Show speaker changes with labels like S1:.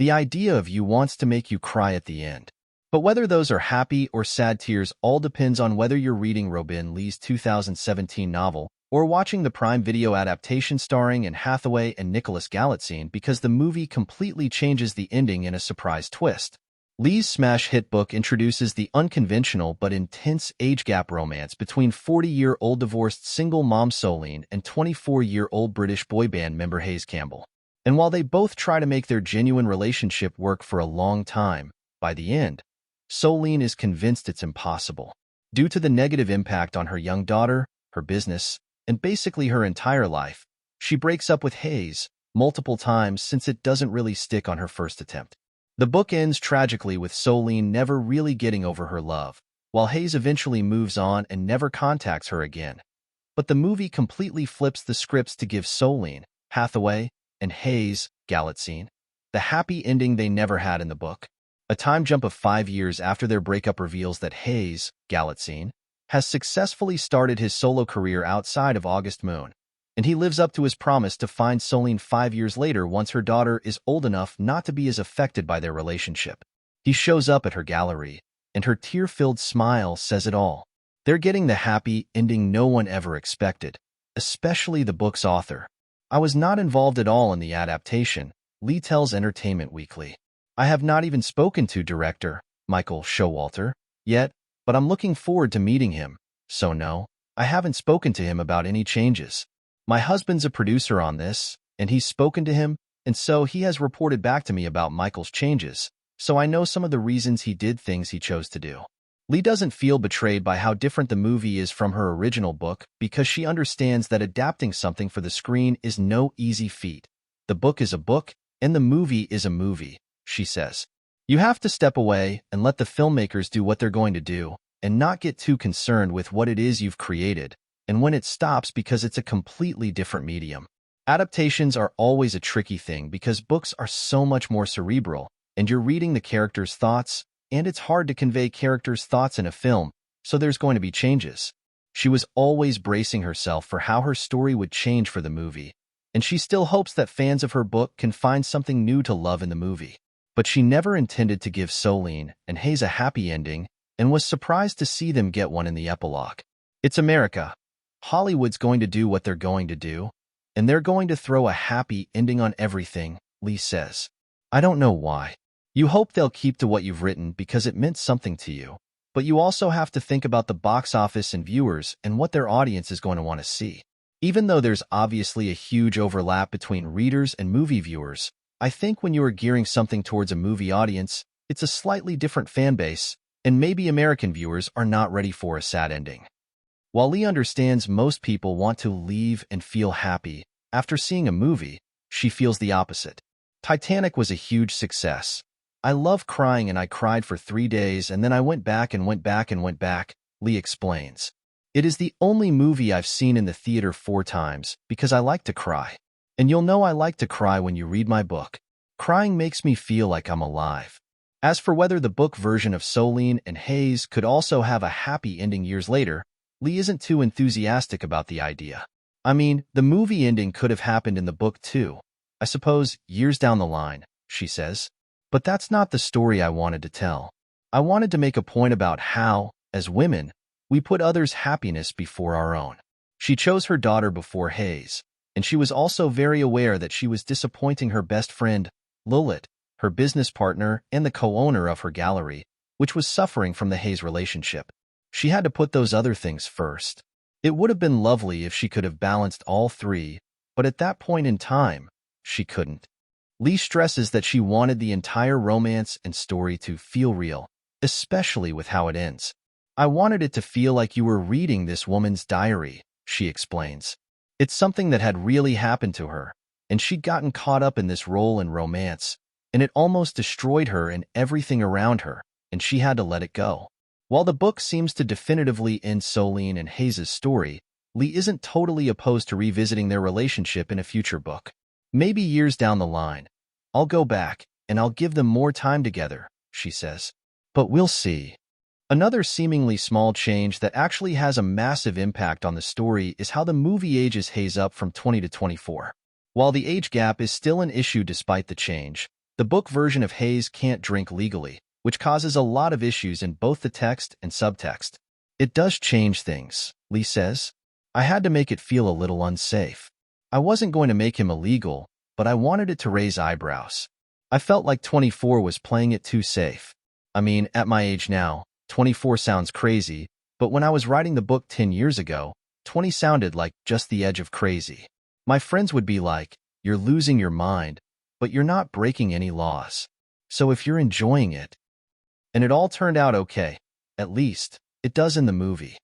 S1: The idea of you wants to make you cry at the end. But whether those are happy or sad tears all depends on whether you're reading Robin Lee's 2017 novel or watching the Prime Video adaptation starring Anne Hathaway and Nicholas Galitzine, because the movie completely changes the ending in a surprise twist. Lee's smash hit book introduces the unconventional but intense age gap romance between 40-year-old divorced single mom Solene and 24-year-old British boy band member Hayes Campbell. And while they both try to make their genuine relationship work for a long time, by the end, Solene is convinced it's impossible. Due to the negative impact on her young daughter, her business, and basically her entire life, she breaks up with Hayes multiple times since it doesn't really stick on her first attempt. The book ends tragically with Solene never really getting over her love, while Hayes eventually moves on and never contacts her again. But the movie completely flips the scripts to give Solene, Hathaway, and Hayes, Galitzine, the happy ending they never had in the book. A time jump of 5 years after their breakup reveals that Hayes, Galitzine, has successfully started his solo career outside of August Moon, and he lives up to his promise to find Solene 5 years later once her daughter is old enough not to be as affected by their relationship. He shows up at her gallery, and her tear-filled smile says it all. They're getting the happy ending no one ever expected, especially the book's author. "I was not involved at all in the adaptation," Lee tells Entertainment Weekly. "I have not even spoken to director Michael Showalter yet, but I'm looking forward to meeting him. So no, I haven't spoken to him about any changes. My husband's a producer on this, and he's spoken to him, and so he has reported back to me about Michael's changes, so I know some of the reasons he did things he chose to do." Lee doesn't feel betrayed by how different the movie is from her original book because she understands that adapting something for the screen is no easy feat. "The book is a book, and the movie is a movie," she says. "You have to step away and let the filmmakers do what they're going to do, and not get too concerned with what it is you've created, and when it stops because it's a completely different medium." Adaptations are always a tricky thing because books are so much more cerebral, and you're reading the characters' thoughts, and it's hard to convey characters' thoughts in a film, so there's going to be changes. She was always bracing herself for how her story would change for the movie, and she still hopes that fans of her book can find something new to love in the movie. But she never intended to give Solene and Hayes a happy ending, and was surprised to see them get one in the epilogue. It's America. Hollywood's going to do what they're going to do, and they're going to throw a happy ending on everything, Lee says. "I don't know why. You hope they'll keep to what you've written because it meant something to you, but you also have to think about the box office and viewers and what their audience is going to want to see. Even though there's obviously a huge overlap between readers and movie viewers, I think when you are gearing something towards a movie audience, it's a slightly different fan base, and maybe American viewers are not ready for a sad ending." While Lee understands most people want to leave and feel happy after seeing a movie, she feels the opposite. "Titanic was a huge success. I love crying, and I cried for 3 days, and then I went back and went back and went back," Lee explains. "It is the only movie I've seen in the theater 4 times because I like to cry. And you'll know I like to cry when you read my book. Crying makes me feel like I'm alive." As for whether the book version of Solene and Hayes could also have a happy ending years later, Lee isn't too enthusiastic about the idea. "I mean, the movie ending could have happened in the book too. I suppose years down the line," she says. "But that's not the story I wanted to tell. I wanted to make a point about how, as women, we put others' happiness before our own." She chose her daughter before Hayes, and she was also very aware that she was disappointing her best friend, Lilith, her business partner and the co-owner of her gallery, which was suffering from the Hayes relationship. She had to put those other things first. It would have been lovely if she could have balanced all three, but at that point in time, she couldn't. Lee stresses that she wanted the entire romance and story to feel real, especially with how it ends. "I wanted it to feel like you were reading this woman's diary," she explains. "It's something that had really happened to her, and she'd gotten caught up in this role in romance, and it almost destroyed her and everything around her, and she had to let it go." While the book seems to definitively end Solene and Hayes' story, Lee isn't totally opposed to revisiting their relationship in a future book. "Maybe years down the line, I'll go back, and I'll give them more time together," she says. "But we'll see." Another seemingly small change that actually has a massive impact on the story is how the movie ages Hayes up from 20 to 24. While the age gap is still an issue despite the change, The book version of Hayes can't drink legally, which causes a lot of issues in both the text and subtext. It does change things, Lee says. I had to make it feel a little unsafe. I wasn't going to make him illegal, but I wanted it to raise eyebrows. I felt like 24 was playing it too safe. I mean, at my age now, 24 sounds crazy, but when I was writing the book 10 years ago, 20 sounded like just the edge of crazy. My friends would be like, "You're losing your mind, but you're not breaking any laws. So if you're enjoying it." And it all turned out okay. At least, it does in the movie.